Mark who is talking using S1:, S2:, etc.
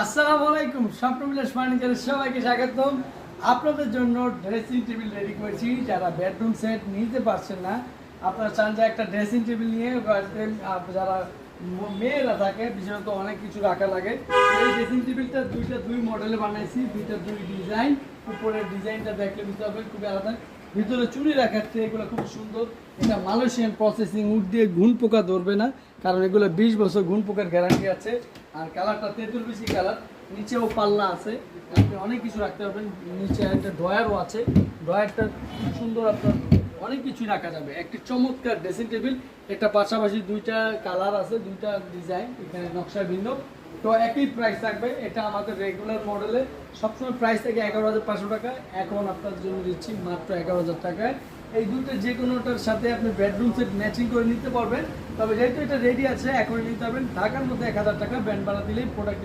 S1: আসসালামু আলাইকুম, স্বপ্নবিলাস ফার্নিচারের সবাইকে স্বাগতম। আপনাদের জন্য ড্রেসিং টেবিল রেডি করেছি। যারা বেডরুম সেট নিতে পারছেন না, আপনারা চান যে একটা ড্রেসিং টেবিল নিয়ে বাড়িতে যারা মেয়েরা থাকে, বিশেষত অনেক কিছু রাখা লাগে। এই ড্রেসিং টেবিলটা দুই মডেলে বানাইছি, দুই ডিজাইন। উপরের ডিজাইনটা দেখলে বুঝতে হবে খুবই আলাদা। ভিতরে চুড়ি রাখার চেয়ে এগুলো খুব সুন্দর। এটা মালয়েশিয়ান প্রসেসিং উড দিয়ে ঘুণ পোকা ধরবে না, কারণ এগুলো 20 বছর ঘুণ পোকার গ্যারান্টি আছে। আর কালারটা তেঁতুল বেশি কালার, নিচেও পাল্লা আছে, আপনি অনেক কিছু রাখতে পারবেন। নিচে একটা ড্রয়ারও আছে, ড্রয়ারটা খুব সুন্দর, আপনার অনেক কিছুই রাখা যাবে। একটি চমৎকার ড্রেসিং টেবিল। এটা পাশাপাশি দুইটা কালার আছে, দুইটা ডিজাইন, এখানে নকশা ভিন্ন। তো একই প্রাইস থাকবে। এটা আমাদের রেগুলার মডেলে সবসময় প্রাইস থাকে 11,500 টাকা। এখন আপনার জন্য দিচ্ছি মাত্র 11,000 টাকায়। এই দুটো যে কোনোটার সাথে আপনি বেডরুম সেট ম্যাচিং করে নিতে পারবেন। তবে যেহেতু এটা রেডি আছে, এখন নিতে পারবেন। ঢাকার মধ্যে 1,000 টাকা ব্যান্ড ভাড়া দিলেই প্রোডাক্ট